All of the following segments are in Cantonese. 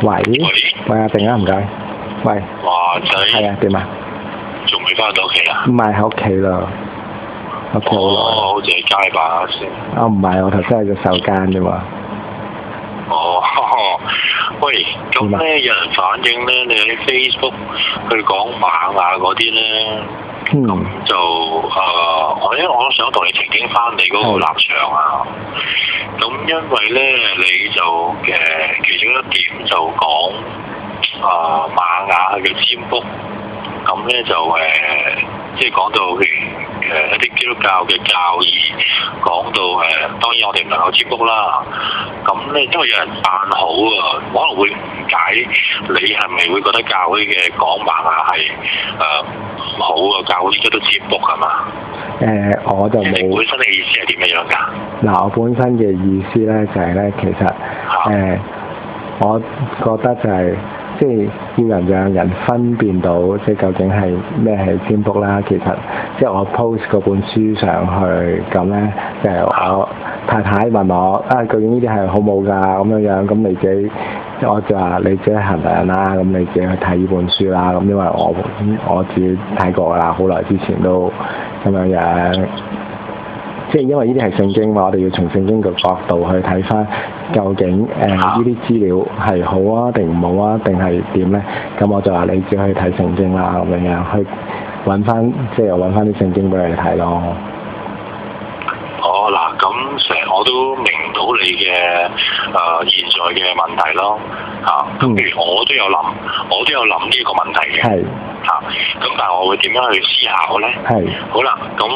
喂，喂阿定啊，唔該。喂，華仔，係啊，點啊？仲未翻到屋企啊？唔係喺屋企啦，屋企好耐。好似喺街霸先。啊唔係，我頭先喺隻手間啫嘛。喂，咁咧有人反映咧，你喺 Facebook 去講瑪雅嗰啲咧，咁就我想同你澄清翻你嗰個立場啊。咁因為咧，你就其中一點就講瑪雅嘅占卜，咁咧就即係講到譬如一啲基督教嘅教義，講到當然我哋唔能夠占卜啦。咁咧因為有人扮好啊，可能會誤解你係咪會覺得教會嘅講瑪雅係唔好啊？教會而家都占卜係嘛？我就冇。你本身嘅意思係點樣㗎？嗱，我本身嘅意思咧就係咧，其實我覺得就係即係要讓人分辨到即係究竟係咩係占卜啦。其實即係我 post 嗰本書上去咁咧，就係我太太問我究竟呢啲係好冇㗎咁樣，咁你自己我就話你自己衡量啦，咁你自己去睇呢本書啦。咁因為我自己睇過啦，好耐之前都咁樣。即係因為呢啲係聖經嘛，我哋要從聖經嘅角度去睇翻，究竟呢啲資料係好啊定唔好啊，定係點咧？咁我就話你只可以睇聖經啦，咁樣去揾翻，即係揾翻啲聖經俾你睇咯。嗱，咁成日我都明到你嘅現在嘅問題咯，咁譬如我都有諗呢個問題嘅，咁但係我會點樣去思考咧？好啦，咁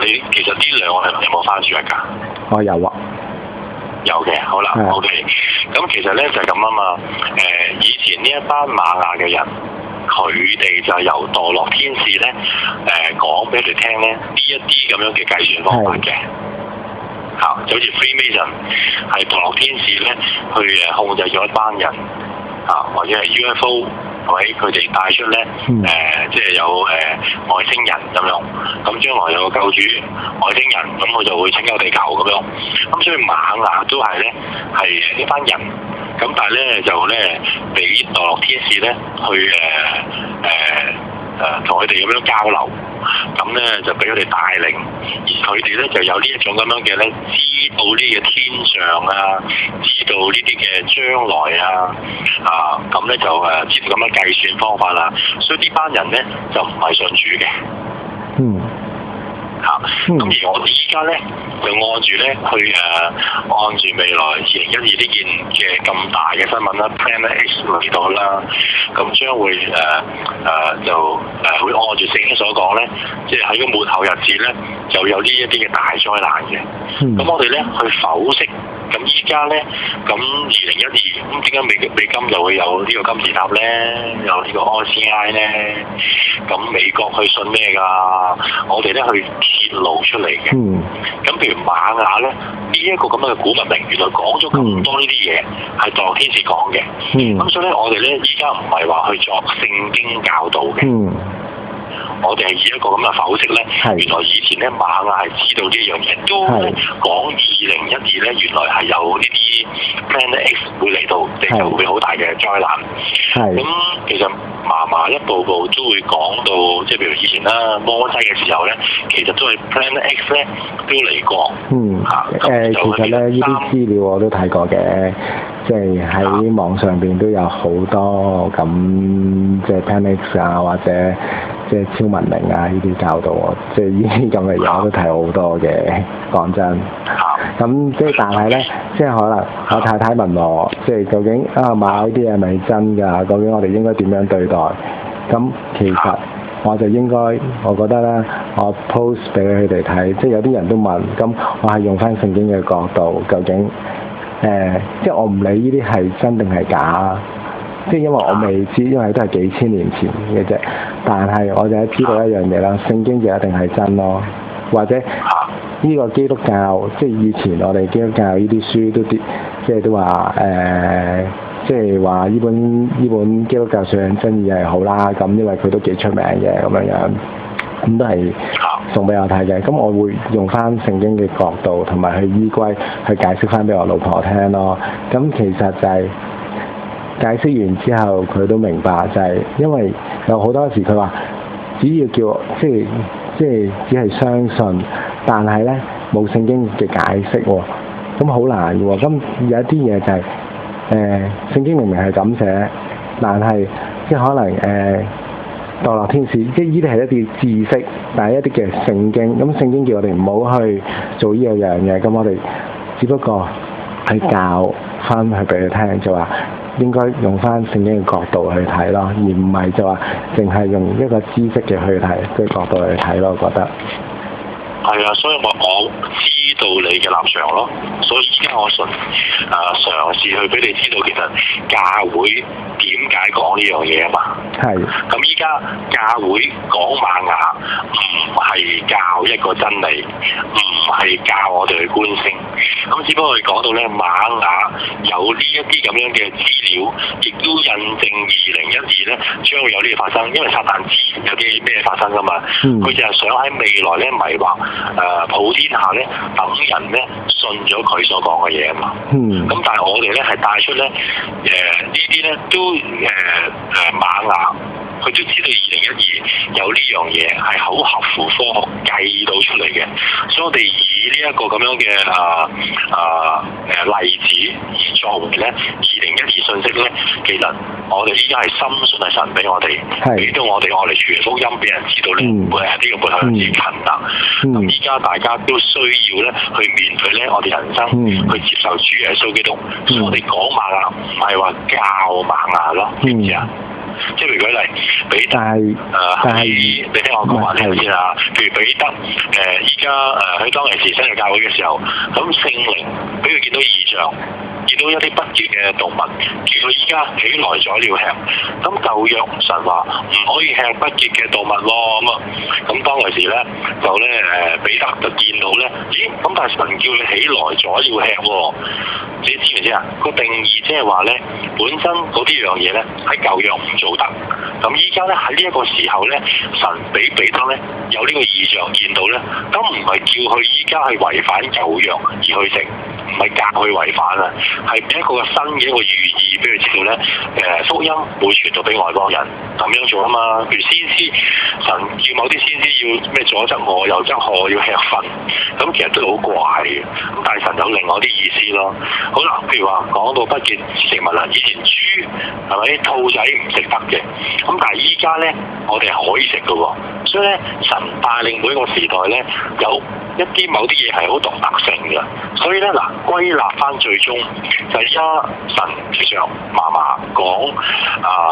你其實呢兩個有冇翻書㗎？我有啊。有嘅，好啦 ，OK。咁其實咧就係咁啊嘛，以前呢一班瑪雅嘅人，佢哋就由墮落天使咧，講俾你聽咧呢一啲咁樣嘅計算方法嘅。就好似 Freemason 係墮落天使咧，去控制咗一班人，或者係 UFO 係咪？佢哋帶出咧，即係有外星人咁樣，咁將來有個救主外星人，咁佢就會拯救地球咁樣。咁所以瑪雅都係咧係呢班人，咁但係咧就咧俾墮落天使咧去同佢哋咁樣交流，咁咧就俾佢哋帶領，而佢哋咧就有呢一種咁樣嘅咧，知道呢個天上啊，知道呢啲嘅將來啊，咁咧就知道咁樣計算方法啦，所以呢班人咧就唔係信主嘅。咁而我哋依家咧就按住咧去按住未來2012呢件嘅咁大嘅新聞啦 ，Planet X 嚟到啦，咁將會就會按住聖經所講咧，即係喺個末後日子咧就有呢一啲嘅大災難嘅。咁我哋咧去剖析，咁依家咧咁2012，咁點解美金就會有呢個金字塔咧，有呢個 RCI 咧？咁美國去信咩㗎？我哋咧去揭露出嚟嘅，咁譬如瑪雅咧，呢一個咁樣嘅古文明，原來講咗咁多呢啲嘢，係墮落天使講嘅，咁所以咧，我哋咧依家唔係話去作聖經教導嘅，我哋係以一個咁嘅剖析咧，原來以前咧瑪雅係知道呢樣嘢，都講2012咧，原來係有呢啲 Planet X 會嚟到，地球會好大嘅災難，咁其實嫲嫲一步步都會講到，即係譬如以前啦，摩西嘅時候咧，其實都係 Planet X 咧都嚟過。其實咧呢啲資料我都睇過嘅，即係喺網上邊都有好多咁，即係 Planet X 啊，或者即係超文明啊呢啲教導我，即係呢啲咁嘅嘢我都睇好多嘅。講真，咁即係但係咧，即係可能我太太問我，即係究竟瑪雅呢啲嘢係咪真㗎？究竟我哋應該點樣對待？咁其實我就應該，我覺得咧，我 post 俾佢哋睇，即係有啲人都問，咁我係用翻聖經嘅角度，究竟即係我唔理呢啲係真定係假，即係因為我未知，因為都係幾千年前嘅啫。但係我就係知道一樣嘢啦，聖經就一定係真咯，或者呢個基督教，即係以前我哋基督教呢啲書都啲，即係都話即係話呢本基督教信仰真義係好啦，咁因為佢都幾出名嘅咁樣，咁都係送俾我睇嘅。咁我會用翻聖經嘅角度同埋去依歸去解釋翻俾我老婆聽咯。咁其實就係解釋完之後，佢都明白就係因為有好多時佢話，只要叫即係只係相信，但係咧冇聖經嘅解釋喎，咁好難嘅喎。咁有一啲嘢就係聖經明明係咁寫，但係即係可能墮落天使，即係呢啲係一啲知識，但係一啲嘅聖經，咁聖經叫我哋唔好去做呢樣嘢，咁我哋只不過係教翻去俾佢聽，就話應該用翻聖經嘅角度去睇咯，而唔係就話淨係用一個知識嘅去睇嘅角度去睇咯，我覺得。係啊，所以我知道你嘅立場咯，所以依家我嘗試去俾你知道，其實教會點解講呢樣嘢啊嘛。係。咁依家教會講瑪雅唔係教一個真理，唔係教我哋去觀星。咁只不過講到咧瑪雅有呢一啲咁樣嘅資料，亦都印證2012咧將會有呢嘢發生，因為撒旦知有啲咩發生噶嘛。佢就係想喺未來咧迷惑普天下咧等人咧信咗佢所講嘅嘢啊嘛。咁但係我哋咧係帶出咧呢啲咧都瑪雅。佢都知道2012有呢樣嘢係好合乎科學計到出嚟嘅，所以我哋以呢一個咁樣嘅例子而作為咧2012信息咧，其實我哋依家係深信係神俾我哋，俾到我哋嚟傳福音俾人知道咧，呢個背後有幾近啦。咁依家大家都需要咧去面對咧我哋人生，去接受主耶穌基督。所以我哋講瑪雅唔係話教瑪雅咯，知唔知啊？即係譬如舉例，彼得你聽我講話呢先啊。譬如彼得依家喺當其時新約教會嘅時候，咁聖靈俾佢見到異象，見到一啲不潔嘅動物，叫佢依家起來咗要吃。咁舊約神話唔可以吃不潔嘅動物喎，咁當其時咧就咧彼得就見到咧，咦？咁但係神叫佢起來咗要吃喎，你知唔知啊？個定義即係話咧，本身嗰啲樣嘢咧喺舊約唔做得，咁依家咧喺呢一個時候咧，神俾彼得咧有呢個異象見到咧，咁唔係叫佢依家去違反舊約而去食，唔係教佢違反啊，係俾一個新嘅一個寓意俾佢知道咧，福音會傳到俾外邦人咁樣做啊嘛。譬如先知，神叫某啲先知要咩左側餓右側渴要吃粉，咁其實都好怪嘅，咁但係神有另外啲意思咯。好啦，譬如話講到不潔食物啦，以前豬係咪兔仔唔食得嘅，咁但係依家咧我哋係可以食嘅喎，所以咧神帶領每一個時代咧有一啲某啲嘢係好獨特性嘅，所以咧嗱歸納翻最終就係而家神其實麻麻講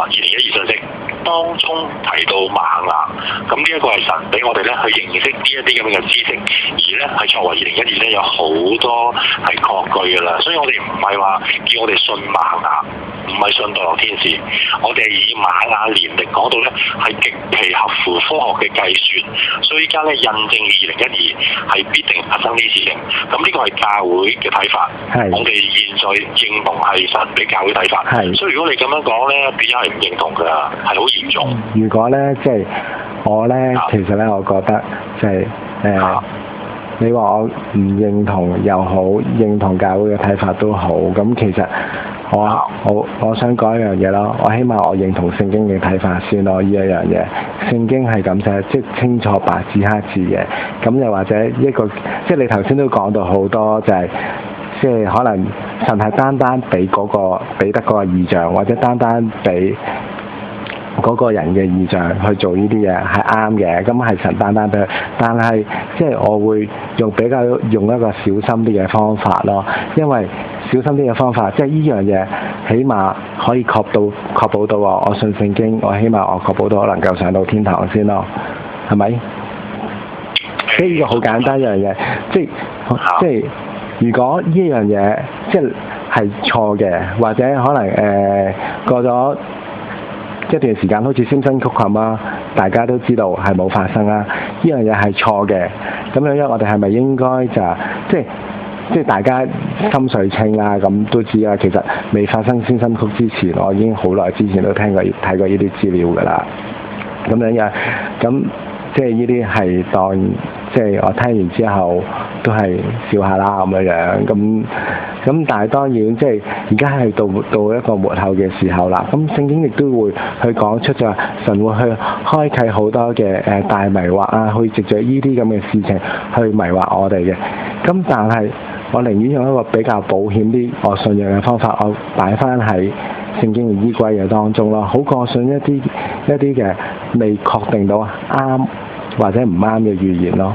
2012信息當中提到瑪雅，咁呢一個係神俾我哋咧去認識呢一啲咁樣嘅知識，而咧係作為2012咧有好多係確據㗎啦，所以我哋唔係話叫我哋信瑪雅，唔係信墮落天使，我哋係以瑪雅年曆講到咧係極其合乎科學嘅計算，所以依家咧印證2012係必定發生呢啲事情。咁呢個係教會嘅睇法，我哋現在認同係神俾教會睇法。所以如果你咁樣講咧，變咗係唔認同㗎，係好嚴重。如果咧即係我咧，其實咧我覺得即係你話我唔認同又好，認同教會嘅睇法都好，咁其實我想講一樣嘢咯，我起碼我認同聖經嘅睇法先咯，呢一樣嘢，聖經係咁寫，即係清楚白紙黑字嘅，咁又或者一個，即係你頭先都講到好多，就係即係可能神係單單俾得嗰個異象，或者單單俾嗰個人嘅意象去做呢啲嘢係啱嘅，咁係神單單俾佢，但係即係我會用一個小心啲嘅方法咯，因為小心啲嘅方法，即係呢樣嘢起碼可以確保到我信聖經，我起碼我確保到我能夠上到天堂先咯，係咪？即係呢個好簡單一樣嘢，即係如果呢樣嘢即係錯嘅，或者可能過咗一段時間好似先生曲咁啊，大家都知道係冇發生啦。呢樣嘢係錯嘅，咁樣我哋係咪應該即係大家心水清啦？咁都知啦。其實未發生先生曲之前，我已經好耐之前都睇過呢啲資料㗎啦。咁樣咁即係呢啲係當即係我聽完之後都係笑下啦咁樣。咁但係當然即係而家係到一個末後嘅時候啦。咁聖經亦都會去講出就係神會去開啟好多嘅大迷惑啊，去藉著呢啲咁嘅事情去迷惑我哋嘅。咁但係我寧願用一個比較保險啲我信仰嘅方法，我擺翻喺聖經嘅依歸嘅當中咯，好過信一啲嘅未確定到啱或者唔啱嘅預言咯，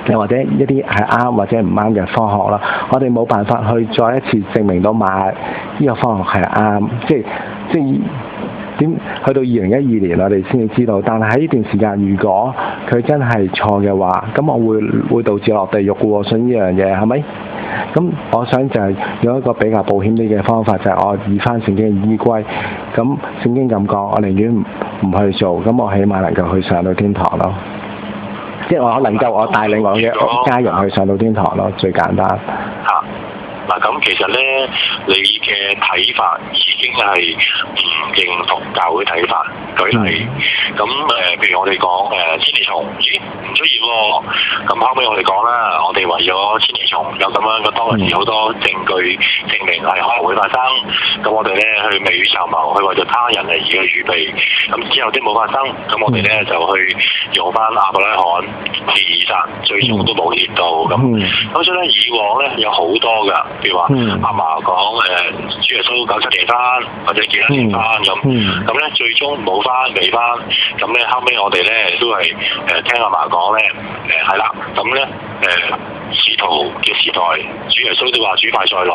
又或者一啲係啱或者唔啱嘅科學啦。我哋冇辦法去再一次證明到呢個科學係啱，即係點去到2012年我哋先至知道。但係喺呢段時間，如果佢真係錯嘅話，咁我會導致落地獄嘅喎。信呢樣嘢係咪？咁我想就係用一個比較保險啲嘅方法，就係我以翻聖經嘅依歸。咁聖經咁講，我寧願唔去做，咁我起碼能夠去上到天堂咯。即係我能夠我帶領我嘅家人去上到天堂咯，最簡單。嚇！嗱，咁其實咧，你嘅睇法已經係唔認同教會睇法。舉例，咁譬如我哋講千里蟲，咦唔出現喎。咁後尾我哋講啦，我哋為咗千里蟲有咁樣嘅當時好多證據證明係可能會發生。咁我哋咧去未雨綢繆，去為咗他人而去預備。咁之後啲冇發生，咁我哋咧就去用翻亞伯拉罕自殺，最終都冇跌到。咁所以咧，以往咧有好多㗎，譬如話阿嫲講主耶穌97年翻，或者幾多年翻咁。咁咧最終冇翻未翻，咁咧後尾我哋咧都係聽阿嫲講咧係啦，咁咧使徒嘅時代，主耶穌都話主快再來，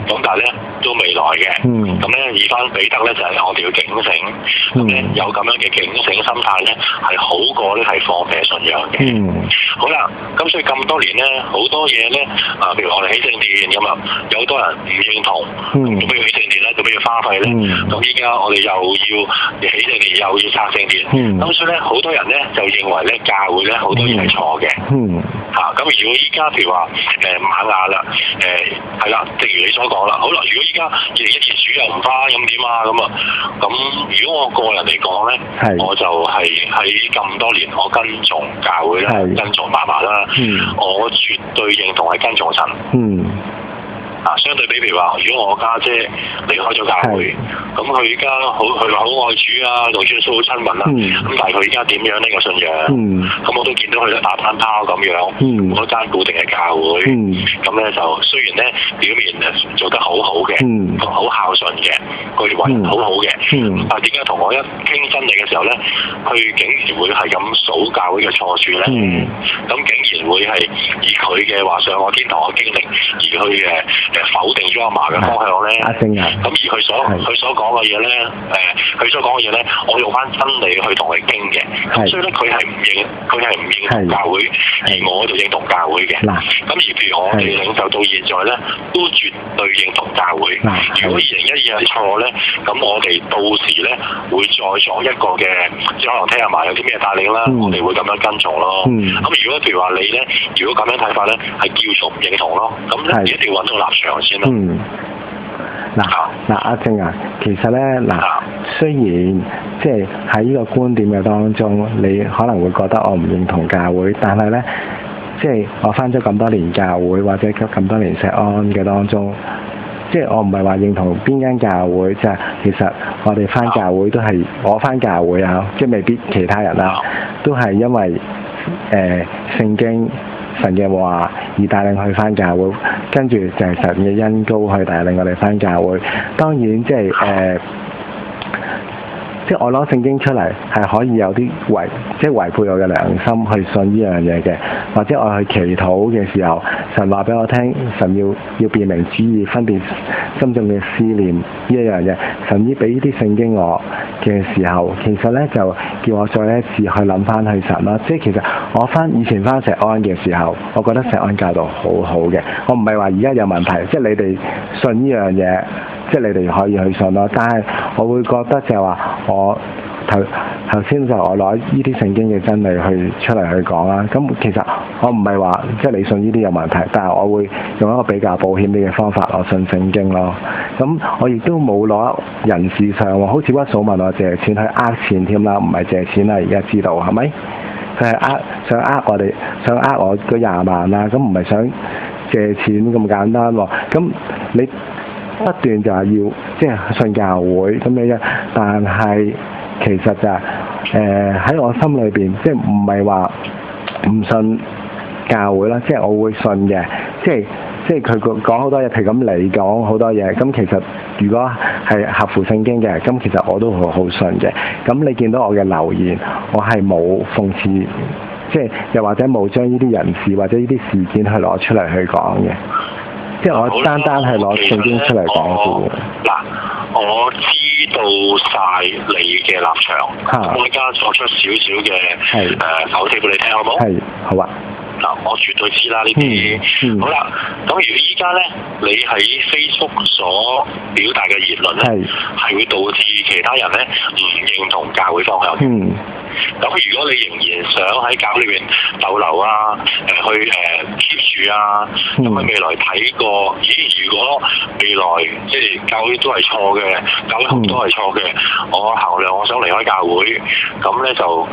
咁但係咧都未來嘅，咁咧以翻彼得咧就係我哋要警醒，咁咧有咁樣嘅警醒心態咧係好過咧係放棄信仰嘅。好啦，咁所以咁多年咧好多嘢咧譬如我哋起聖殿咁啊，有好多人唔認同，做咩要起聖殿咧？做咩要花費咧？咁依家我哋又要起聖殿，又要拆聖殿，咁所以咧好多人咧就認為咧教會咧好多嘢係錯嘅。咁如果依家譬如話瑪雅啦，係啦，正如你所講啦，好啦，如果依家2012主又唔翻咁點啊？咁如果我個人嚟講咧，我就係喺咁多年我跟從教會啦，跟從嫲嫲啦，我絕對認同係跟從神。相對比譬如話，如果我家姐離開咗教會，咁佢而家佢話好愛主啊，同主耶穌好親密啦。咁但係佢而家點樣呢個信仰？咁我都見到佢都打翻拋咁樣，嗰間固定嘅教會。咁咧就雖然咧表面做得好好嘅，好孝順嘅，個人好好嘅，但係點解同我一傾真理嘅時候咧，佢竟然會係咁數教會嘅錯處咧？咁竟然會係以佢嘅話上我天堂嘅經歷而去否定咗阿嫲嘅方向咧，咁而佢所講嘅嘢咧，佢所講嘅嘢咧，我用翻真理去同佢傾嘅，咁所以咧佢係唔認同教會，而我就認同教會嘅。咁而譬如我哋領袖到現在咧，都絕對認同教會。如果2012係錯咧，咁我哋到時咧會再作一個嘅，即係可能聽阿嫲有啲咩帶領啦，我哋會咁樣跟從咯。咁如果譬如話你咧，如果咁樣睇法咧，係叫做唔認同咯，咁咧一定要揾到立場先啦。嗱阿正啊，其實咧雖然即係喺呢個觀點嘅當中，你可能會覺得我唔認同教會，但係咧即係我返咗咁多年教會或者咁多年石安嘅當中，即係我唔係話認同邊間教會，即係其實我哋返教會都係我返教會啊，即係未必其他人啦，都係因為聖經神嘅話而帶領去返教會，跟住就係神嘅恩膏去帶領我哋返教會。當然即係即係我攞聖經出嚟係可以有啲違背我嘅良心去信呢樣嘢嘅，或者我去祈禱嘅時候，神話俾我聽，神要辨明旨意，分別心中嘅思念呢一樣嘢。神要俾呢啲聖經我嘅時候，其實咧就叫我再一次去諗翻去神啦。即係其實我以前翻石安嘅時候，我覺得石安教導好好嘅。我唔係話而家有問題，即係你哋信呢樣嘢，即係你哋可以去信咯。但係我會覺得就係話我頭先就我攞呢啲聖經嘅真理出嚟去講啦。咁其實我唔係話即係你信呢啲有問題，但係我會用一個比較保險啲嘅方法，我信聖經咯。咁我亦都冇攞人事上好似屈數問我借錢去呃錢添啦，唔係借錢啦，而家知道係咪？想呃我嗰20萬啦，咁唔係想借錢咁簡單喎。咁你不斷就係要即係信教會咁樣，但係其實就喺我心裏邊，即係唔係話唔信教會啦，即係我會信嘅，即係佢講好多嘢，譬如咁你講好多嘢，咁其實如果係合乎聖經嘅，咁其實我都好信嘅。咁你見到我嘅留言，我係冇諷刺，即係又或者冇將呢啲人事或者呢啲事件去攞出嚟去講嘅，即係我單單係攞聖經出嚟講嘅。嗱，我知道晒你嘅立場，我而家作出少少嘅剖析俾你聽，好唔好？係，好啊。嗱，我絕對知啦呢啲。好啦，咁如果依家咧，你喺 Facebook 所表達嘅言論咧，係會導致其他人咧唔認同教會方向嘅。咁如果你仍然想喺教會裏邊逗留啊，去keep 住啊，咁喺未來睇過，咦？如果未來即係教會都係錯嘅，教會都係錯嘅，我衡量我想離開教會，咁咧就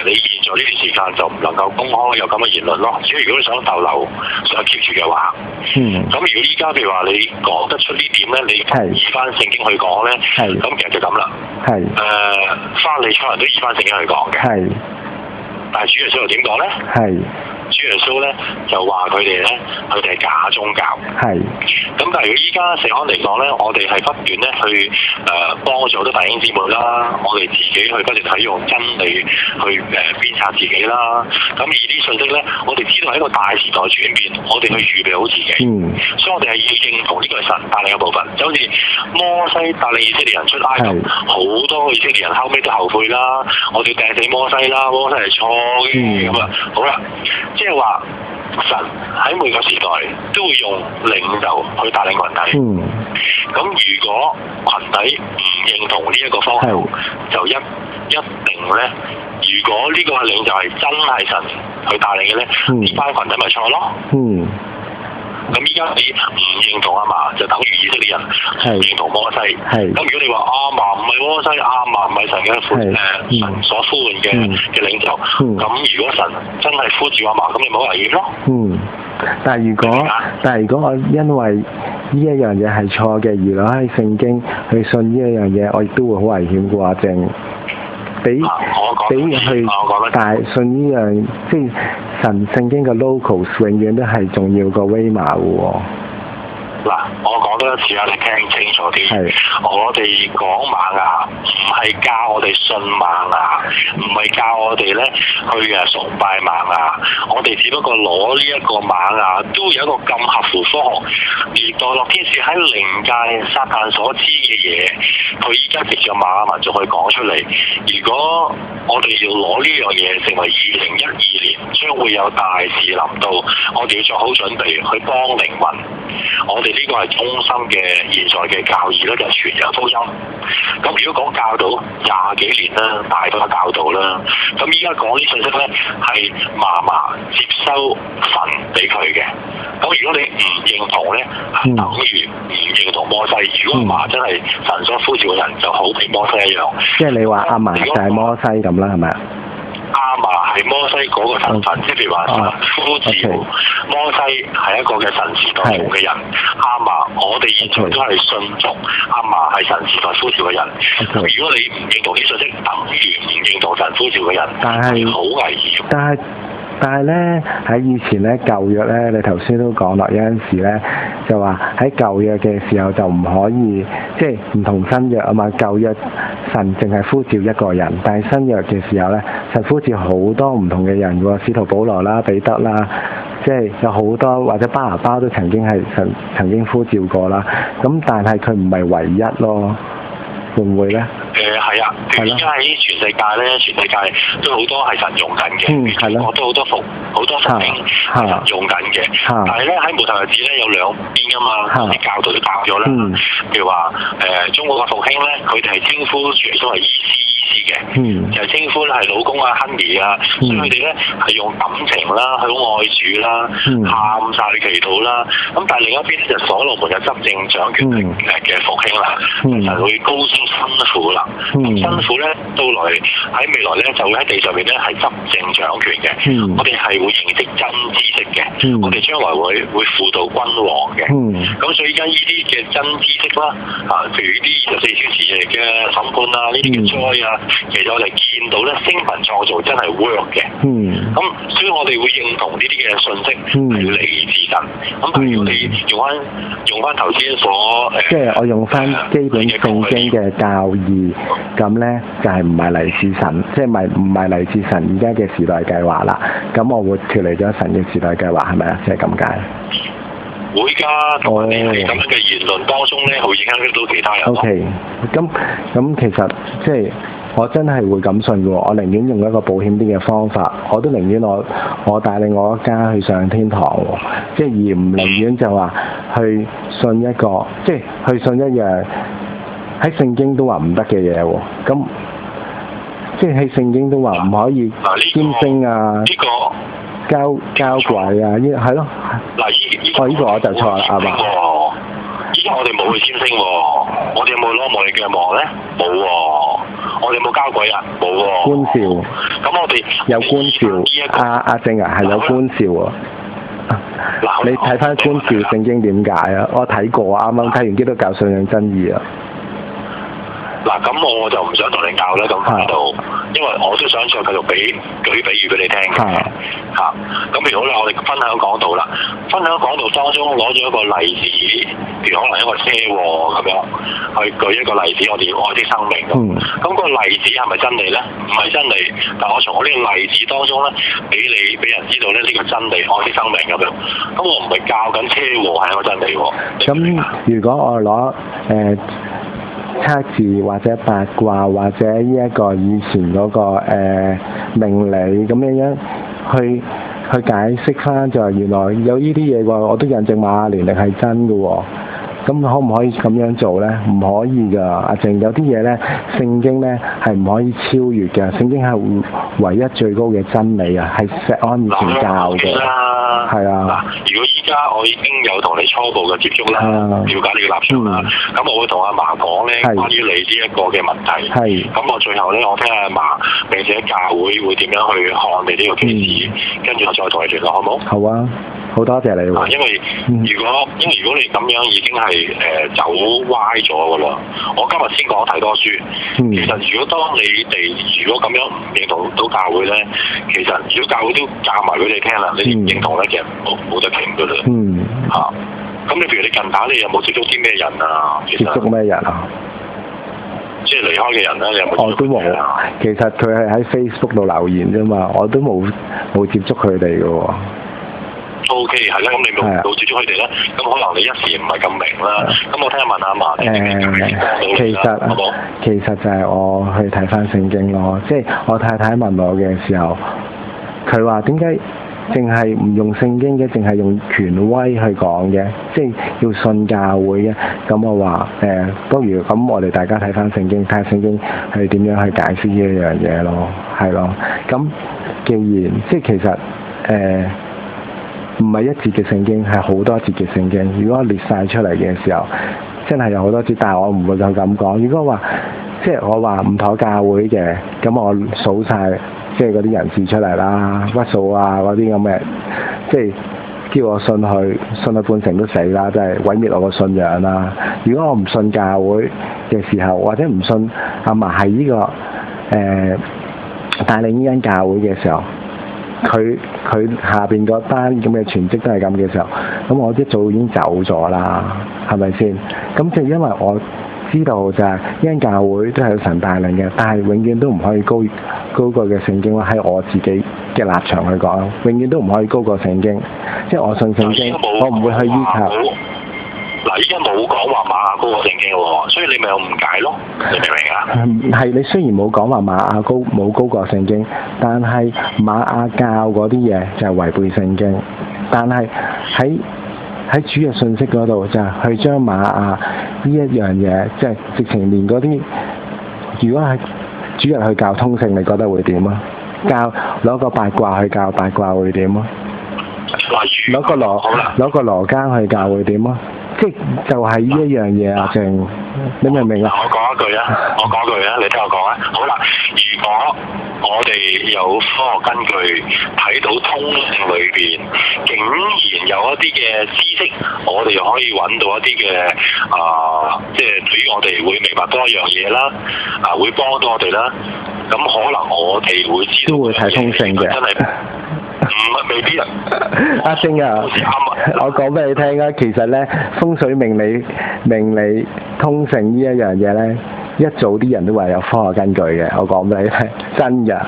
你現在呢段時間就唔能夠公開有咁嘅言論咯。只係如果你想逗留、想 keep 住嘅話，咁如果依家譬如話你講得出呢點咧，你依翻聖經去講咧，咁其實就咁啦。翻嚟出人都依翻聖經去講嘅。但係主耶穌又點講咧？主耶穌咧就話佢哋係假宗教。咁但係如果依家聖安嚟講咧，我哋係不斷咧去幫助好多弟兄姊妹啦，我哋自己去不斷睇用真理去鞭策自己啦。咁而啲信息咧，我哋知道係一個大時代轉變，我哋去預備好自己。所以我哋係要認同呢個係神帶領嘅部分，就好似摩西帶領以色列人出埃及，好多以色列人後尾都後悔啦，我哋掟死摩西啦，摩西係錯嘅咁啊。好啦，即係話神喺每個時代都會用領袖去帶領群體。咁如果群體唔認同呢一個方向，就一定咧，如果呢個領袖係真係神去帶領嘅咧，呢班群體咪錯咯。咁依家你唔認同阿嫲，就等於以色列人唔認同摩西。咁如果你話阿嫲唔係摩西，阿嫲唔係神嘅神所呼喚嘅領袖，咁如果神真係呼召阿嫲，咁你冇危險咯。但係如果我因為呢一樣嘢係錯嘅，而攞喺聖經去信呢一樣嘢，我亦都會好危險嘅話，正俾去大信呢樣，即係神聖經嘅 logos 永遠都係重要過威瑪嘅喎。嗱，我講多一次啊，你聽清楚啲。我哋講瑪雅唔係教我哋信瑪雅，唔係教我哋咧去崇拜瑪雅。我哋只不過攞呢一個瑪雅，都有一個咁合乎科學，而墮落天使喺靈界撒旦所知嘅嘢，佢依家藉著瑪雅文就可以講出嚟。如果我哋要攞呢樣嘢成為2012年將會有大事臨到，我哋要做好準備去幫靈魂。我哋呢個係中心嘅現在嘅教義咧，就係傳揚福音。咁如果講教導20幾年啦，大多教導啦。咁依家講啲信息咧係嫲接收神俾佢嘅。咁如果你唔認同咧，等於唔認同摩西。如果嫲真係神所呼召嘅人，就好比摩西一樣。即係你話阿嫲就係摩西咁啦，係咪啊？阿嫲係摩西嗰個身份，即係譬如話呼召摩西係一個嘅神時代做嘅人。阿嫲，我哋現在都係信從阿嫲係神時代呼召嘅人。如果你唔認同呢信息，等於唔認同神呼召嘅人，係好危險。但係咧喺以前咧舊約咧，你頭先都講啦，有陣時咧就話喺舊約嘅時候就唔可以，即係唔同新約啊嘛。舊約神淨係呼召一個人，但係新約嘅時候咧，神呼召好多唔同嘅人喎，使徒保羅啦、彼得啦，即係有好多或者巴拿巴都曾經係神曾經呼召過啦。咁但係佢唔係唯一咯。會唔會咧？係啊，而家喺全世界咧，全世界都好多係神用緊嘅，我都好多福音係神用緊嘅。但係咧喺末後日子咧有兩邊噶嘛，啲教導都教咗啦。譬如話中國嘅復興咧，佢哋係稱呼耶穌係醫師。思嘅，就係稱呼咧係老公啊、Honey 啊，所以佢哋咧係用感情啦，去好愛主啦，喊晒去祈禱啦。咁但係另一邊咧就所羅門嘅執政掌權嘅復興啦，就會高升辛苦啦。咁辛苦咧到來喺未來咧就會喺地上面咧係執政掌權嘅。我哋係會認識真知識嘅，我哋將來會輔導君王嘅。咁所以而家呢啲嘅真知識啦，譬如呢啲24小時嘅審判啊，呢啲嘅災啊，其實我哋見到咧星雲創造真係 work 嘅。咁所以我哋會認同呢啲嘅信息係嚟自神。咁但係如果你用翻頭先所即係我用翻基本聖經嘅教義，咁咧就係唔係嚟自神，即係唔係嚟自神而家嘅時代計劃啦。咁我會脫離咗神嘅時代計劃，係咪啊？即係咁解。會㗎，同埋你係咁樣嘅言論當中咧，會影響到其他人。OK， 咁其實即係我真係會咁信嘅喎，我寧願用一個保險啲嘅方法，我都寧願我帶領我一家去上天堂喎，即係而唔寧願就話去信一個，即係去信一樣喺聖經都話唔得嘅嘢喎，咁即係喺聖經都話唔可以占星啊。交鬼啊！係咯，呢個我就錯啦，係嘛？依家我哋冇去占星喎，我哋有冇攞望遠鏡望咧？冇喎，我哋有冇交鬼啊？冇喎。觀兆。咁我哋有觀兆。阿正啊，係有觀兆喎。你睇翻觀兆聖經點解啊？我睇過啊，啱啱睇完基督教信仰真義啊。嗱，咁我就唔想同你拗啦，咁喺度，因為我都想再繼續舉比喻俾你聽嘅。咁譬如好啦，我哋分享講道啦，分享講道當中攞咗一個例子，譬如可能一個車禍咁樣，去舉一個例子，我哋要愛惜生命咁。咁個例子係咪真理咧？唔係真理，但我從我呢個例子當中咧，俾人知道咧呢個真理，愛惜生命咁樣。咁我唔係教緊車禍係一個真理喎。咁如果我攞測字或者八卦或者呢一個以前嗰個命理咁樣去解釋翻，就係原來有呢啲嘢喎，我都印證馬雅年曆係真嘅喎。咁可唔可以咁樣做咧？唔可以㗎，阿靜。有啲嘢咧，聖經咧係唔可以超越嘅。聖經係唯一最高嘅真理啊，係石安以前教嘅。係啊。如果依家我已經有同你初步嘅接觸啦，了解你嘅立場啦，咁我會同阿嫲講咧關於你呢一個嘅問題。咁我最後咧，我聽阿嫲並且教會點樣去看你呢個 case，跟住我再同你聯絡，好唔好？好啊。好多謝你喎。因為如果你咁樣已經係走歪咗㗎啦，我今日先講提多書。其實如果當你哋如果咁樣唔認同到教會咧，其實如果教會都教埋俾你聽啦，你唔認同咧，其實冇得傾㗎啦。咁你譬如你近排你有冇接觸啲咩人啊？接觸咩人啊？即係離開嘅人咧，你有冇接觸？我都冇啊。其實佢係喺 Facebook 度留言啫嘛，我都冇接觸佢哋㗎喎。O.K. 係啦，咁你冇接觸佢哋咧，咁可能你一時唔係咁明啦。咁我聽下問阿嫲，其實就係我去睇翻聖經咯，即係我太太問我嘅時候，佢話點解淨係唔用聖經嘅，淨係用權威去講嘅，即係要信教會嘅。咁我話不如咁我哋大家睇翻聖經，睇下聖經係點樣去解釋呢一樣嘢咯，係咯。咁既然即係其實唔係一節嘅聖經，係好多節嘅聖經。如果列晒出嚟嘅時候，真係有好多節，但係我唔會就咁講。如果話即係我話唔妥教會嘅，咁我數晒即係嗰啲人士出嚟啦，屈數啊嗰啲咁嘅，即係叫我信佢半成都死啦，即係毀滅我個信仰啦。如果我唔信教會嘅時候，或者唔信阿嫲係呢個帶領呢間教會嘅時候，佢下邊嗰班咁嘅全職都係咁嘅時候，咁我一早已經走咗啦，係咪先？咁就因為我知道就係呢間教會都係有神帶領嘅，但係永遠都唔可以高過嘅聖經咯。喺我自己嘅立場去講，永遠都唔可以高過聖經。即係我信聖經，我唔會去依靠。嗱，依家冇講話馬雅高過聖經喎，所以你咪有誤解咯，你明唔明啊？係你雖然冇講話馬雅冇高過聖經，但係馬雅教嗰啲嘢就係違背聖經。但係喺主嘅信息嗰度就係去將馬雅呢一樣嘢，即係直情連嗰啲，如果係主日去教通勝，你覺得會點啊？攞個八卦去教八卦會點啊？攞個羅庚去教會點啊？即就係呢一樣嘢啊，正，你明唔明啊？我講一句啊，你聽我講啊。好啦，如果我哋有科學根據睇到通勝裏邊，竟然有一啲嘅知識，我哋可以揾到一啲嘅即係對於我哋會明白多一樣嘢啦，會幫到我哋啦。咁可能我哋會知道都會睇通勝嘅。真係未必啊！阿星啊，我講俾你聽啊，其實咧風水命理通勝呢一樣嘢咧，一早啲人都話有科學根據嘅。我講俾你聽，真㗎，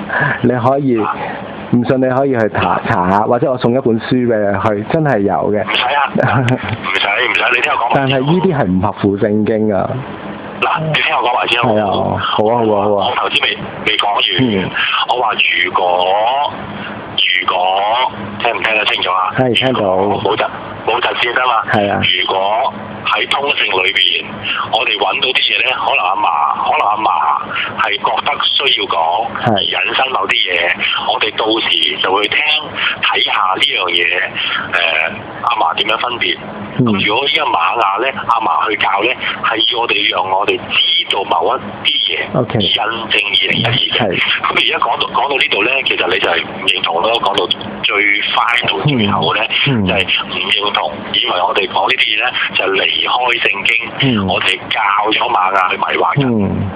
你可以唔信你可以去查下，或者我送一本書俾你去，真係有嘅。唔使啊，唔使，你聽我講。但係呢啲係唔合乎聖經啊！嗱，你聽我講埋先。係啊，好啊。我頭先未講完，我話如果聽唔聽得清楚啊？係聽到。冇窒先得嘛。係啊。如果喺通勝裏邊，我哋揾到啲嘢咧，可能阿嫲係覺得需要講，而引申某啲嘢，我哋到時就會睇下呢樣嘢，阿嫲點樣分別。咁如果依家瑪雅咧，阿嫲去教咧，係要讓我哋知道某一啲嘢，印證2012嘅。咁而家講到呢度咧，其實你就係唔認同咯。講到最 final 最後咧，就係唔認同，以為我哋講呢啲嘢咧就離開聖經，我哋教咗瑪雅去迷惑人。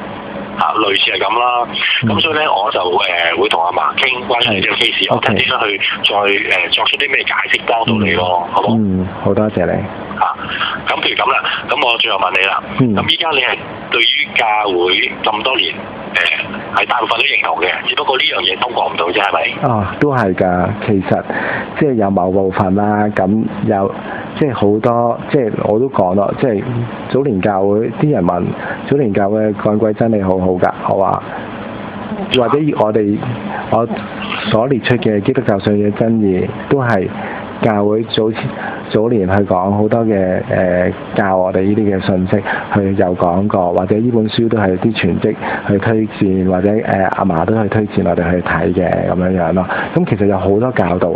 類似係咁啦，咁所以咧我就會同阿嫲傾關於呢個 case，我睇點樣去再作出啲咩解釋幫到你咯，好冇？好多謝你。咁譬如咁啦，咁我最後問你啦，咁依家你係對於教會咁多年係大部分都認同嘅，只不過呢樣嘢通過唔到啫，係咪？都係㗎，其實即係有某部分啦，咁有即係好多，即係我都講咯，即係早年教會啲人問早年教會趕鬼真理好好㗎，我話或者我所列出嘅基督教信仰真義都係教會早年去講好多嘅教我哋呢啲嘅信息，去有講過，或者呢本書都係啲全職去推薦，或者阿嫲都去推薦我哋去睇嘅咁樣咯。咁其實有好多教導，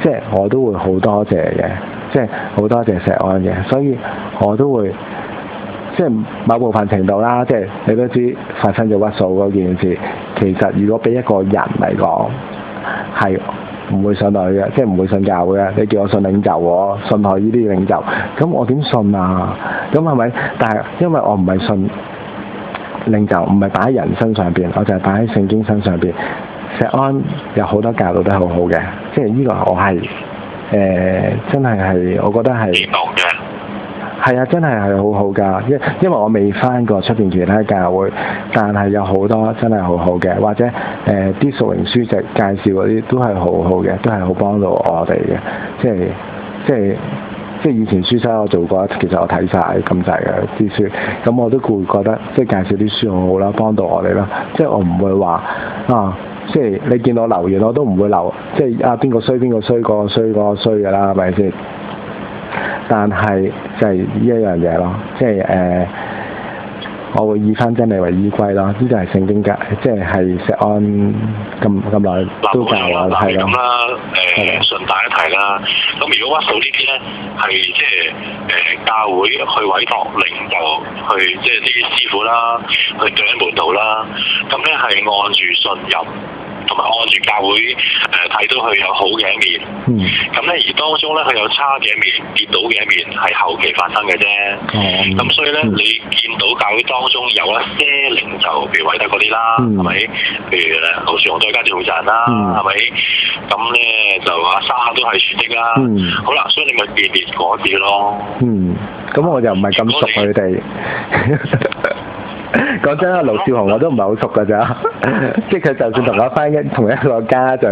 即係我都會好多謝嘅，即係好多謝石安嘅，所以我都會即係某部分程度啦，即係你都知發生咗屈數嗰件事，其實如果俾一個人嚟講係唔會信佢嘅，即係唔會信教會嘅。你叫我信領袖喎，信佢呢啲領袖，咁我點信啊？咁係咪？但係因為我唔係信領袖，唔係擺喺人身上邊，我就係擺喺聖經身上邊。石安有好多教導都好好嘅，即係呢個我係真係我覺得係。係啊，真係好好㗎，因為我未返過出邊其他教會，但係有好多真係好好嘅，或者啲屬靈書籍介紹嗰啲都係好好嘅，都係好幫到我哋嘅，即係以前書室我做過，其實我睇晒咁滯嘅啲書，咁我都會覺得即係介紹啲書好好啦，幫到我哋啦，即係我唔會話即係你見我留言我都唔會留，即係邊個衰嗰個衰㗎啦，係咪先？但係就係呢一樣嘢咯，即係我會以翻真理為依歸咯，呢個係聖經教，即係石安咁耐都教我係咯。咁啦，順帶一提啦，咁如果屈數呢啲咧，係即係教會去委託領袖去，即係啲師傅啦，去對門徒啦，咁咧係按住信任。同埋按住教會睇到佢有好嘅一面，咁咧而當中咧佢有差嘅一面、跌倒嘅一面係後期發生嘅啫。咁所以咧你見到教會當中有一些領袖，譬如韋德嗰啲啦，係咪？譬如劉樹雄再加趙振啦，係咪？咁咧就阿沙都係全職啦。好啦，所以你咪辨別嗰啲咯。咁我就唔係咁熟佢哋。講真啊，盧少雄我都唔係好熟㗎咋，即係佢就算同我翻同一個家就，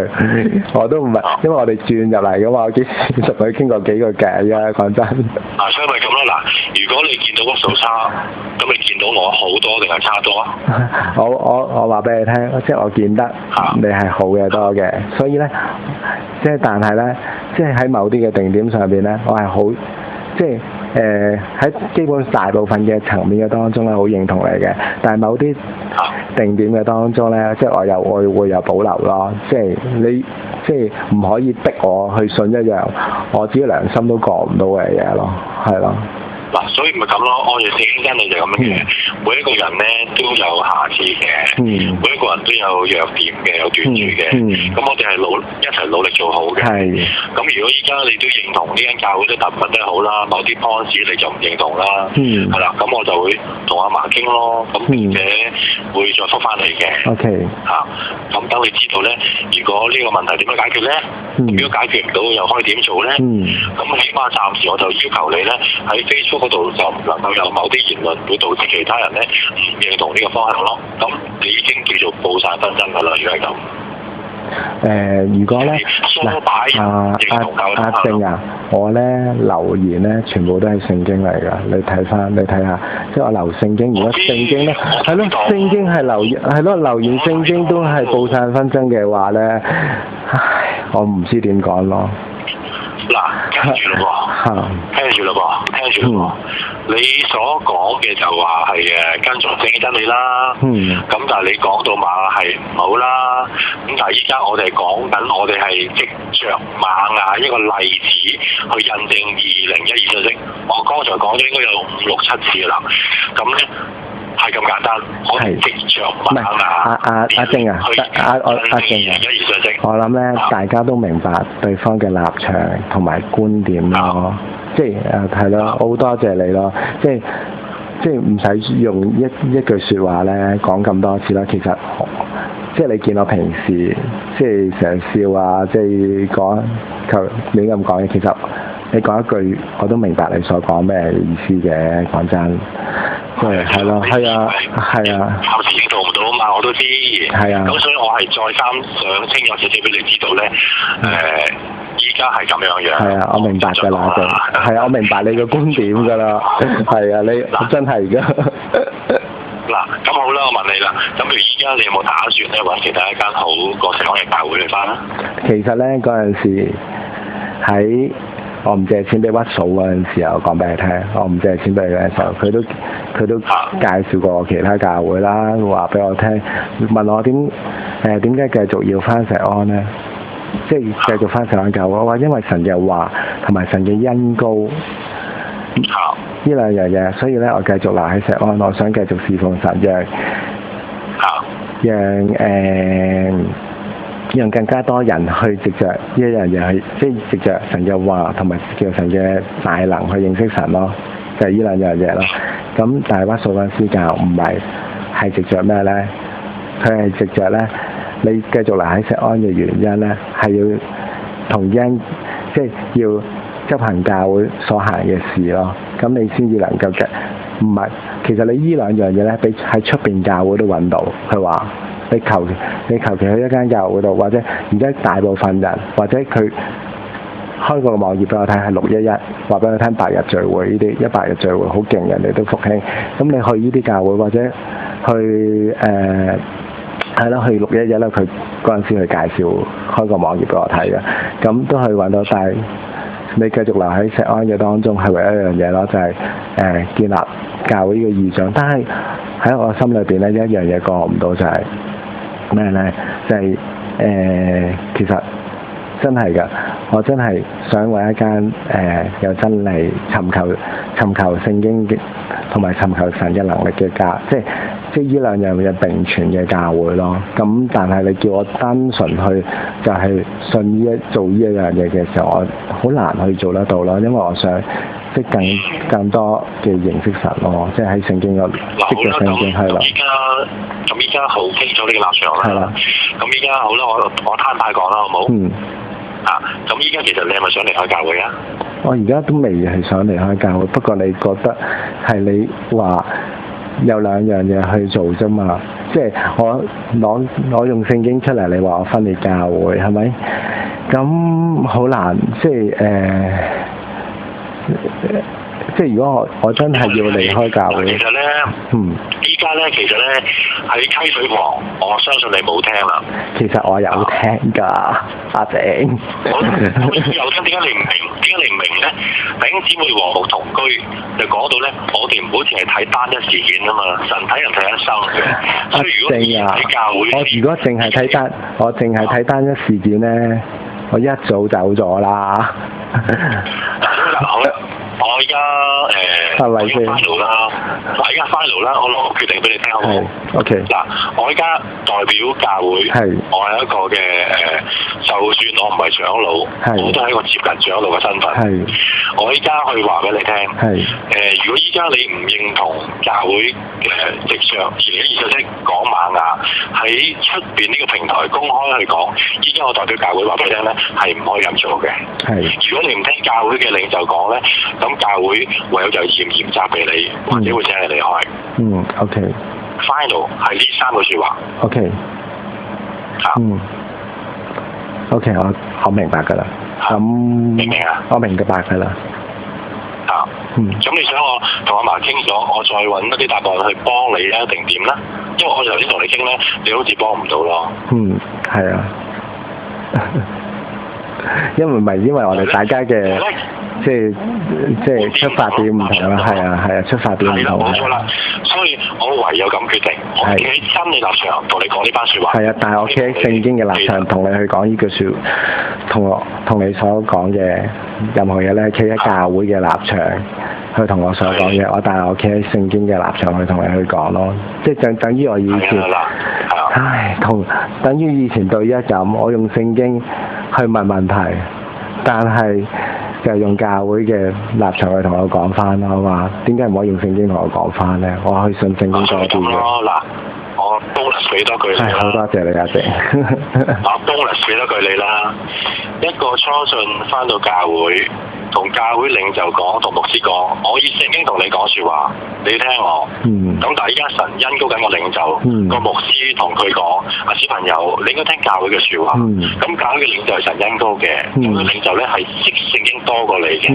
我都唔係，因為我哋轉入嚟㗎嘛，我幾時同佢傾過幾個偈啊？講真。所以咪咁啦，嗱，如果你見到個數差，咁你見到我好多定係差多啊？我話俾你聽，即係我見得你係好嘅多嘅，所以咧，即係但係咧，即係喺某啲嘅定點上邊咧，我係好即係喺基本大部分嘅層面嘅當中咧，好認同你嘅。但係某啲定點嘅當中咧，即係我會有保留咯。即係你即係唔可以逼我去信一樣我自己良心都過唔到嘅嘢咯，係咯。嗱，所以咪咁咯，按住聖經真理就咁樣嘅。每一個人咧都有瑕疵嘅，每一個人都有弱點嘅，有短處嘅。咁我哋係一齊努力做好嘅。咁如果依家你都認同呢間教會啲特質都好啦，某啲 point 你就唔認同啦，係啦，咁我就會同阿嫲傾咯，咁並且會再覆翻你嘅。OK。咁等你知道咧，如果呢個問題點樣解決咧？如果解決唔到，又可以點做咧？咁起碼暫時我就要求你咧喺 Facebook嗰度就唔能夠有某啲言論會導致其他人咧唔認同呢個方向咯。咁你已經叫做報晒紛爭㗎啦，如果係咁。如果咧阿正啊，我咧留言咧全部都係聖經嚟㗎，你睇下，即係我留聖經。如果聖經咧係咯，聖經係留言聖經都係報晒紛爭嘅話咧，唉，我唔知點講咯。嗱，聽住咯噃，你所講嘅就話係跟從聖經真理啦。咁但係你講到馬雅係唔好啦。咁但係依家我哋講緊，我哋係藉着馬雅一個例子去印證2012信息。我剛才講咗應該有5、6、7次啦。咁咧係咁簡單，我哋藉着馬雅阿正啊，阿正啊，我諗咧大家都明白對方嘅立場同埋觀點咯。即係係咯，好多謝你咯。即係唔使用一句説話咧講咁多次啦。其實即係你見我平時即係成日笑啊，即係講你咁講嘅，其實你講一句我都明白你所講咩意思嘅。講真，即係咯，係啊。暫時已經做唔到啊嘛，我都知。係啊。咁所以我係再三想清楚少少俾你知道咧，依家係咁樣樣。係啊，我明白㗎啦，係啊，我明白你嘅觀點㗎啦。係啊，你真係㗎。嗱，咁好啦，我問你啦，咁譬如依家你有冇打算咧揾其他一間好個石安嘅教會去返啊？其實咧嗰陣時喺我唔借錢俾屈嫂嗰陣時候，講俾你聽，我唔借錢俾佢嘅時候，佢都介紹過其他教會啦，話俾我聽，問我點解繼續要返石安咧？即係繼續返石安教會，我話因為神嘅話同埋神嘅恩膏。呢兩樣嘢，所以咧我繼續留喺石安，我想繼續侍奉神，讓更加多人去藉着呢一樣嘢去，即係藉着神嘅話同埋藉着神嘅大能去認識神咯，就係呢兩樣嘢咯。咁但係屈素芬斯教唔係藉着咩咧？佢係藉着咧，你繼續留喺石安嘅原因咧，係要同因即係要執行教會所行嘅事咯，咁你先至能夠嘅。唔係，其實你呢兩樣嘢咧，俾喺出邊教會都揾到。佢話你求其去一間教會度，或者而家大部分人或者佢開個網頁俾我睇係611，話俾我聽8日聚會呢啲100日聚會好勁，人哋都復興。咁你去呢啲教會或者去係咯，去611啦，佢嗰陣時去介紹開個網頁俾我睇嘅，咁都可以揾到。但係你繼續留喺石安嘅當中係唯一一樣嘢咯，就係建立教會呢個異象。但係喺我心裏邊咧，一樣嘢過唔到就係咩咧？就係其實真係㗎，我真係想為一間有真理、尋求聖經嘅同埋尋求神嘅能力嘅教，即係呢兩樣嘢並存嘅教會咯。咁但係你叫我單純去就係信做呢一樣嘢嘅時候，我好難去做得到咯。因為我想即係更多嘅認識神咯，即係喺聖經嗰即係聖經係咯。咁依家好清楚呢個立場啦。係啦。咁依家好啦，我攤牌講啦，好冇？咁依家其實你係咪想離開教會啊？我而家都未係想離開教會，不過你覺得係你話有兩樣嘢去做啫嘛？即係我攞用聖經出嚟，你話我分裂教會係咪？咁好難，即係即係如果我真係要離開教會，其實咧，依家咧其實咧喺溪水房，我相信你冇聽啦。其實我有聽㗎，阿靜。我有聽，點解你唔明？點解你唔明咧？弟兄姊妹和睦同居就講到咧，我哋唔好淨係睇單一事件啊嘛，神睇人睇一生嘅。所以如果你睇教會，我如果淨係睇單，我淨係睇單一事件咧，我一早走咗啦。我而家我而家 final 啦，嗱，而家 final 啦，我攞個決定俾你聽好唔好 ？OK。嗱，我而家代表教會，我係一個嘅就算我唔係長老，我都係一個接近長老嘅身份。我而家去話俾你聽，如果依家你唔認同教會直上2024講瑪雅喺出邊呢個平台公開去講，依家我代表教會話俾你聽咧，係唔可以咁做嘅。如果你唔聽教會嘅領袖講咧，咁教會唯有就嚴責備你，或者會請你離開。OK。Final 係呢3句説話。OK。OK， 我明白㗎啦。明唔明啊？我明白㗎啦。咁你想我同阿嫲傾咗，我再揾一啲答案去幫你咧，定點咧？因為我頭先同你傾咧，你好似幫唔到咯。係啊。因為我哋大家嘅即係出發點唔同啦，係啊，出發點唔同。冇錯啦，所以我唯有咁決定，我企喺真理立場同你講呢班説話。係啊，但係我企喺聖經嘅立場同你去講呢句説，同你所講嘅任何嘢咧，企喺教會嘅立場去同我所講嘅，但係我企喺聖經嘅立場去同你去講咯，即係等於我以前，等於以前對一咁，我用聖經去問問題，但係就用教會嘅立場去同我講翻咯，話點解唔可以用聖經同我講翻咧？我去信聖經多啲嘅。嗱，我 bonus 俾多句你啦。好多謝你阿姐。我 bonus 俾多句你啦。一個初信翻到教會，同教會領袖講，同牧師講，我以聖經同你講説話，你聽我。咁但係依家神恩膏緊個領袖，個牧師同佢講：小朋友，你應該聽教會嘅説話。咁教會嘅領袖係神恩膏嘅，咁個領袖咧係識聖經多過你嘅。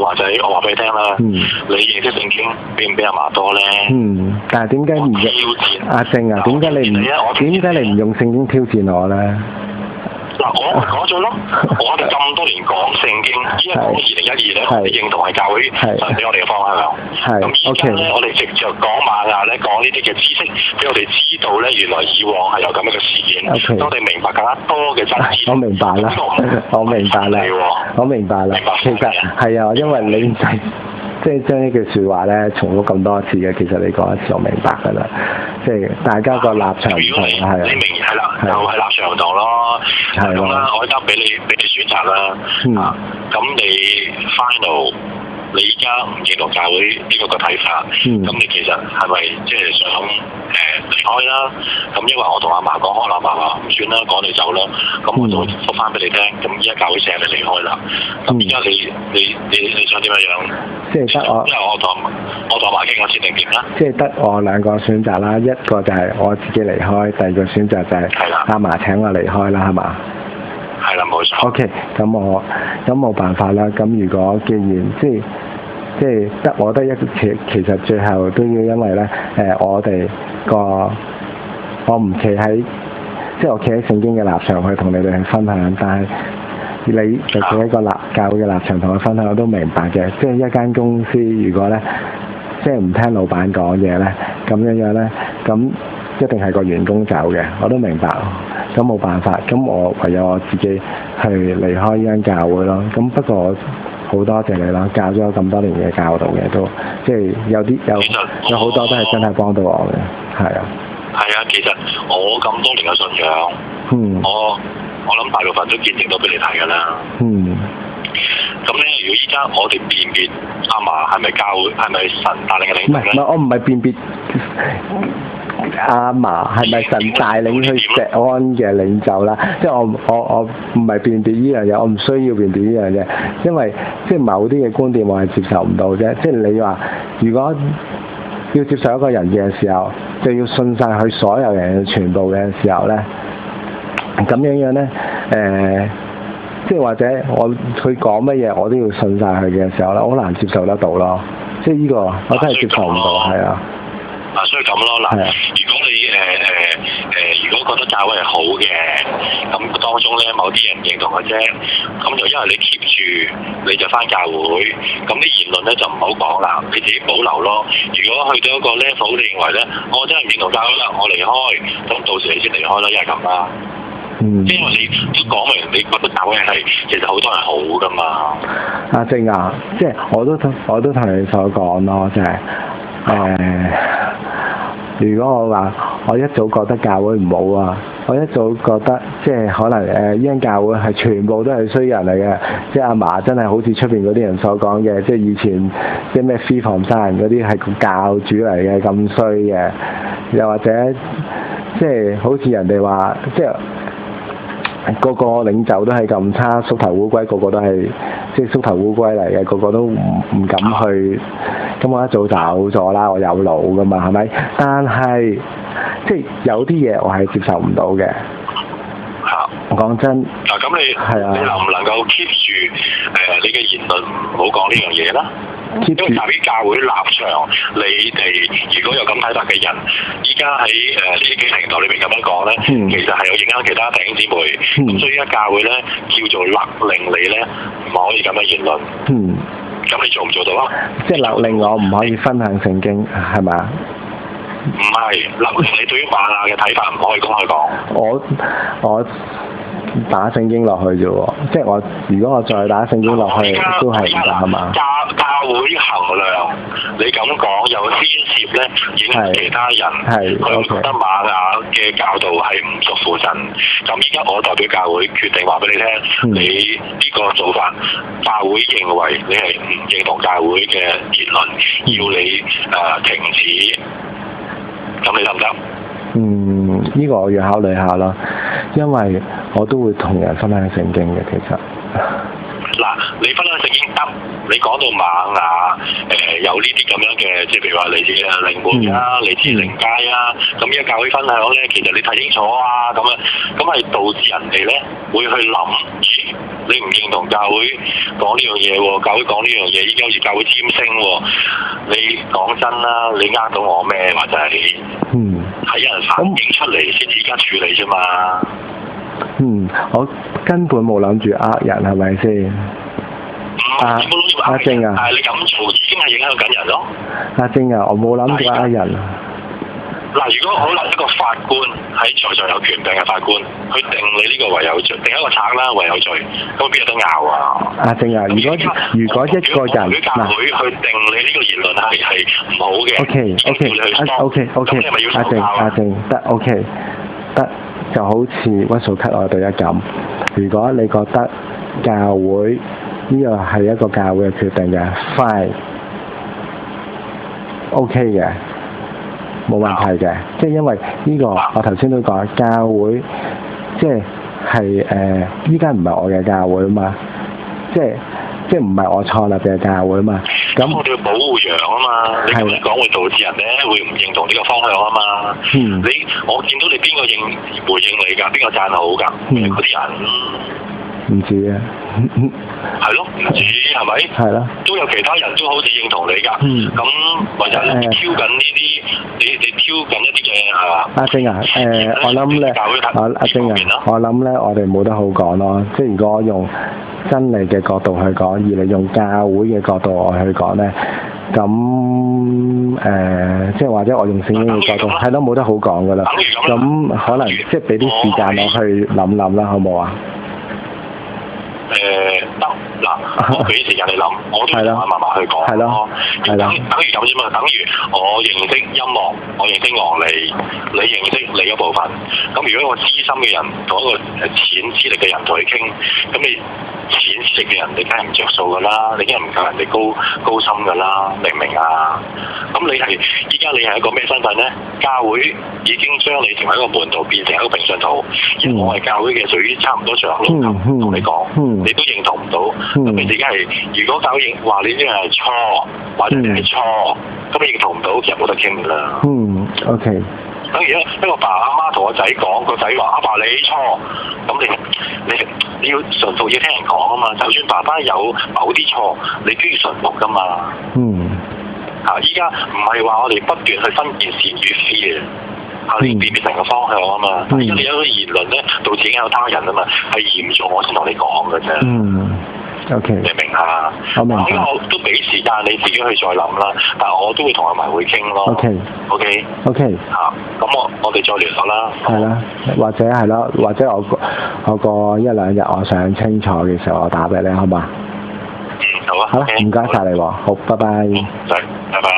華仔，我話俾你聽啦，你認識聖經比唔比阿嫲多咧？但係點解唔阿正啊？點解你唔用聖經挑戰我咧？嗱，我講咗咯，我哋咁多年講聖經，依家講2012咧，我哋認同係教會神俾我哋嘅方向。咁依家咧，我哋直接講瑪雅咧，講呢啲嘅知識，俾我哋知道咧，原來以往係有咁樣嘅事件，當我哋明白更加多嘅真知。我明白啦，我明白啦。其實係啊，因為你即係將呢句説話咧重複咁多次嘅，其實你講一次我明白㗎啦。即係大家個立場唔同，係啊。你明係啦，就係立場唔同咯。係咁啦，我而家俾你選擇啦。咁你 final，你而家唔認同教會呢個睇法，咁你其實係咪即係想離開啦？咁因為我同阿嫲講開，阿嫲話唔算啦，趕你走啦。咁我就復翻俾你聽。咁依家教會請你離開啦。咁而家你想點樣？即係得我，因為我同阿嫲傾，我決定點啦。即係得我兩個選擇啦，一個就係我自己離開，第二個選擇就係阿嫲請我離開啦，係嘛？係啦，冇錯。OK，咁冇辦法啦。咁如果既然即係得我得一個，其實最後都要因為咧我哋我唔企喺，即係我企喺聖經嘅立場去同你哋去分享，但係你就企喺個教會嘅立場同我分享，我都明白嘅。即係一間公司如果咧即係唔聽老闆講嘢咧，咁樣咧，咁一定係個員工走嘅，我都明白。咁冇辦法，咁我唯有我自己去離開呢間教會咯。咁不過我好多謝你啦，教咗咁多年嘅教導嘅都，即係有好多都係真係幫到我嘅，係啊。係啊，其實我咁多年嘅信仰，我諗大部分都見證到俾你睇㗎啦。咁咧，如果依家我哋辨別阿嫲係咪教會，係咪神帶領嘅領袖咧？唔係，我唔係辨別阿嫲係咪神帶領去錫安嘅領袖啦。即係我唔係辨別呢樣嘢，我唔需要辨別呢樣嘢，因為即係某啲嘅觀點我係接受唔到啫。即係你話，如果要接受一個人嘅時候，就要信晒佢所有人全部嘅時候咧，咁樣咧，即係或者佢講乜嘢我都要信晒佢嘅時候咧，我好難接受得到咯。即係呢個我真係接受唔到，係啊。所以咁咯，嗱，如果你如果覺得教會係好嘅，咁當中咧某啲人唔認同嘅啫，咁就因為你 keep 住，你就翻教會，咁啲言論咧就唔好講啦，你自己保留咯。如果去到一個 level，你認為咧，我真係唔認同教會啦，我離開，咁到時你先離開啦，因為咁啦。即係因為你都講明，你覺得教會係其實好多人好噶嘛。阿正啊，即係我都同你所講咯，即係如果我話我一早覺得教會唔好啊，我一早覺得即係可能呢間教會係全部都係衰人嚟嘅，即係阿嫲真係好似出邊嗰啲人所講嘅，即係以前即係咩飛房山人嗰啲係個教主嚟嘅咁衰嘅，又或者即係好似人哋話即係個個領袖都係咁差，縮頭烏龜個個都係即係縮頭烏龜嚟嘅，個個都唔敢去。咁我一早走咗啦，我有腦噶嘛，係咪？但係即係有啲嘢我係接受唔到嘅。講真。嗱，咁你能唔能夠 keep 住你嘅言論唔好講呢樣嘢啦？因為站於教會立場，你哋如果有咁睇法嘅人，依家喺呢啲平台裏邊咁樣講咧，其實係有影響其他弟兄姊妹。咁所以依家教會咧叫做勒令你咧唔可以咁樣言論。咁你做唔做到啊？即係勒令我唔可以分享聖經，係咪啊？唔係，勒令你對於瑪雅嘅睇法唔可以公開講。我打聖經落去啫喎，即係我如果我再打聖經落去都係唔得係嘛？教會衡量你咁講有牽涉咧影響其他人，佢覺得瑪雅嘅教導係唔屬乎神。咁依家我代表教會決定話俾你聽，你呢個做法，教會認為你係唔認同教會嘅言論，要你停止。咁你得唔得？呢個我要考慮下咯，因為我都會同人分享聖經嘅，其實。嗱，你分享聖經得，你講到瑪雅有呢啲咁樣嘅，即係譬如話嚟自靈門啊，嚟自靈界啊，咁呢個教會分享咧，其實你睇清楚啊，咁係導致人哋咧會去諗，咦，你唔認同教會講呢樣嘢喎，教會講呢樣嘢，依家好似教會尖聲喎，你講真啦，你呃到我咩？或者係有人反映出嚟先至依家處理啫嘛。我根本冇諗住呃人，係咪先？阿正啊，但係你咁做已經係影響緊人咯。阿正啊，我冇諗住呃人。嗱，如果好啦，一個法官喺在場有權柄嘅法官，去定你呢個為有罪，定一個賊啦為有罪，咁邊有得拗啊？阿正啊，如果一個人教會去定你呢個言論係唔好嘅。OK，咁你咪要阿正得 OK 得。就好似溫素咳我哋一咁，如果你覺得教會呢個係一個教會嘅決定嘅 fine OK 嘅，冇問題嘅，即係因為呢個我頭先都講教會，即係依家唔係我嘅教會啊嘛，即係唔係我創立嘅教會啊嘛，咁我哋要保護羊啊嘛，你咁講會導致人咧會唔認同呢個方向啊嘛，我見到你邊個回應你㗎，邊個讚好㗎，嗰啲人唔知啊，係咯，唔知係咪？係咯，都有其他人都好似認同你㗎，咁或者你挑緊呢啲，你挑緊一啲嘅係嘛？阿正啊，我諗咧，阿正啊，我諗咧，我哋冇得好講咯，即係如果我用真理嘅角度去講，而你用教會嘅角度我去講咧，咁即係或者我用聖經嘅角度，係咯，冇得好講㗎啦。咁可能即係俾啲時間我去諗諗啦，好唔好啊？得嗱，我俾啲時間你諗，我都慢慢去講咯。等於咁啫嘛，等於我認識音樂，我認識樂理，你認識你嗰部分。咁如果一個資深嘅人同一個淺資歷嘅人同你傾，咁你淺資歷嘅人你梗係唔着數㗎啦，你梗係唔夠人哋高深㗎啦，明唔明啊？咁你係依家你係一個咩身份咧？教會已經將你成為一個門徒，變成一個平信徒。而我係教會嘅，屬於差唔多上路同你講，你都認同唔到。咁你自己係，如果教會話你呢樣係錯，或者你係錯，咁你認同唔到，其實冇得傾㗎啦。OK。等於一個爸阿媽同個仔講，個仔話阿爸你錯，咁你要順服，要聽人講啊嘛。就算爸爸有某啲錯，你都要順服噶嘛。依家唔係話我哋不斷去分辨善與非嘅，你辨別成個方向啊嘛。但係你有個言論咧，導致影響他人啊嘛，係嚴重我先同你講嘅啫。OK， 你明下？我明白。咁我都俾時間你自己去再諗啦，但係我都會同阿文會傾咯。OK。咁我哋再聯絡啦。係啦，或者係咯，或者我過一兩日我想清楚嘅時候，我打俾你好嘛？好啊。好啦，唔該晒你喎，好，拜拜。拜拜。